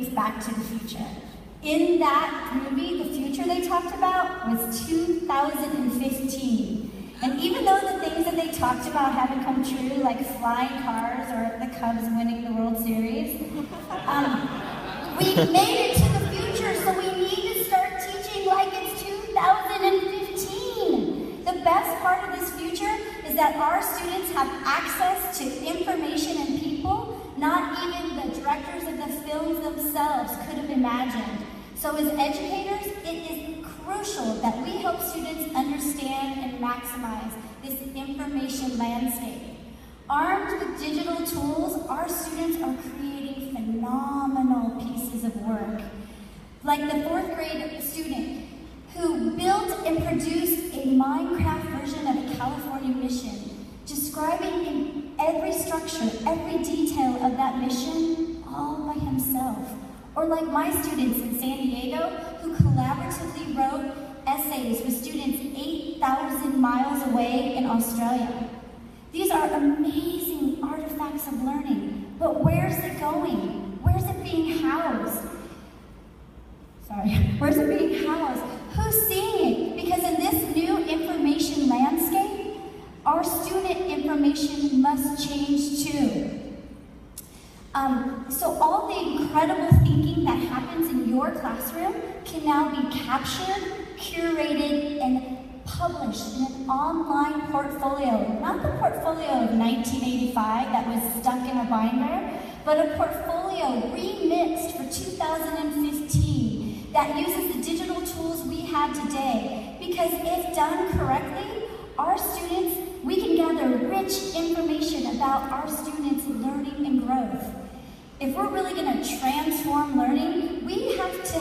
was Back to the Future. In that movie, the future they talked about was 2015. And even though the things that they talked about haven't come true, like flying cars or the Cubs winning the World Series, we made it to the future, so we need to start teaching like it's 2015. The best part of this future is that our students have access to information and people not even the directors of the films themselves could have imagined. So as educators, it is crucial that we help students understand and maximize this information landscape. Armed with digital tools, our students are creating phenomenal pieces of work. Like the 4th grade student who built and produced a Minecraft version of a California mission, describing in every structure, every detail of that mission, all by himself. Or like my students in San Diego, who collaboratively wrote essays with students 8,000 miles away in Australia. These are amazing artifacts of learning, but where's it going? Where's it being housed? Where's it being housed? Who's seeing it? Because in this new information landscape, our student information must change too. So all the incredible thinking that happens in your classroom can now be captured, curated, and published in an online portfolio. Not the portfolio of 1985 that was stuck in a binder, but a portfolio remixed for 2015 that uses the digital tools we have today. Because if done correctly, our students, we can gather rich information about our students' learning and growth. If we're really going to transform learning, we have to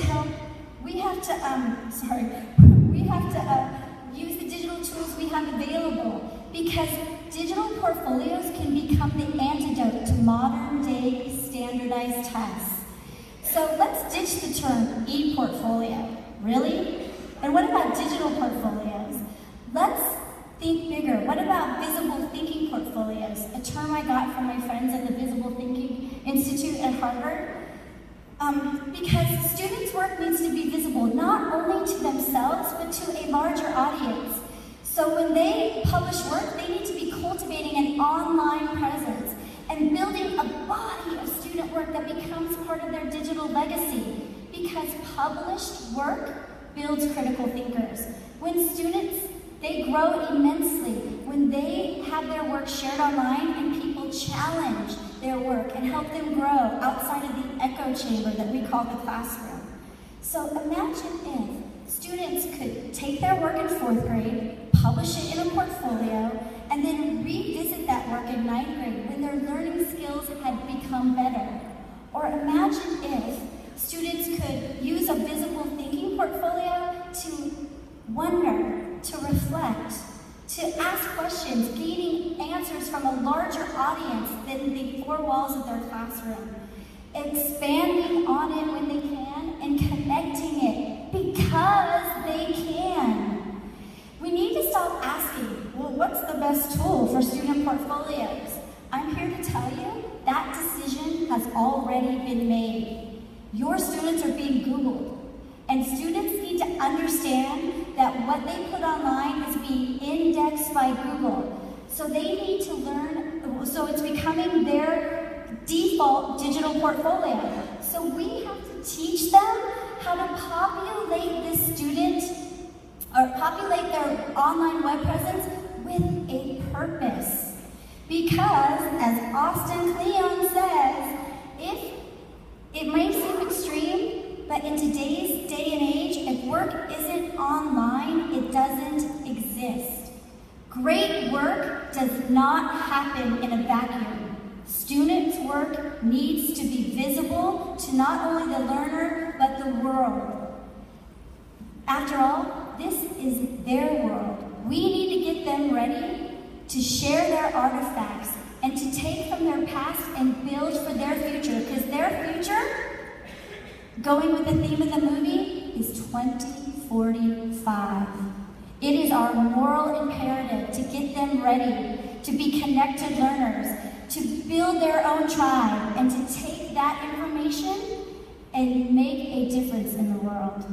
use the digital tools we have available, because digital portfolios can become the antidote to modern day standardized tests. So let's ditch the term e-portfolio. Really? And what about digital portfolios? Let's think bigger. What about visible thinking portfolios? A term I got from my friends at the Visible Thinking Institute at Harvard. Because students' work needs to be visible not only to themselves, but to a larger audience. So when they publish work, they need to be cultivating an online presence and building a body of student work that becomes part of their digital legacy. Because published work builds critical thinkers. When students, they grow immensely when they have their work shared online and people challenge their work and help them grow outside of the echo chamber that we call the classroom. So imagine if students could take their work in 4th grade, publish it in a portfolio, and then revisit that work in 9th grade when their learning skills had become better. Or imagine if students could use a visible thinking portfolio to wonder, to reflect, to ask questions, gaining answers from a larger audience than the 4 walls of their classroom, expanding on it when they can, and connecting it because they can. We need to stop asking, well, what's the best tool for student portfolios? I'm here to tell you that decision has already been made. Your students are being Googled. And students need to understand that what they put online is being indexed by Google. So they need to learn, so it's becoming their default digital portfolio. So we have to teach them how to populate this student, or populate their online web presence with a purpose. Because, as Austin Kleon says, if it may seem extreme, but in today's day and age, if work isn't online, it doesn't exist. Great work does not happen in a vacuum. Students' work needs to be visible to not only the learner, but the world. After all, this is their world. We need to get them ready to share their artifacts and to take from their past and build for their future, because their future, going with the theme of the movie, is 2045. It is our moral imperative to get them ready to be connected learners, to build their own tribe, and to take that information make a difference in the world.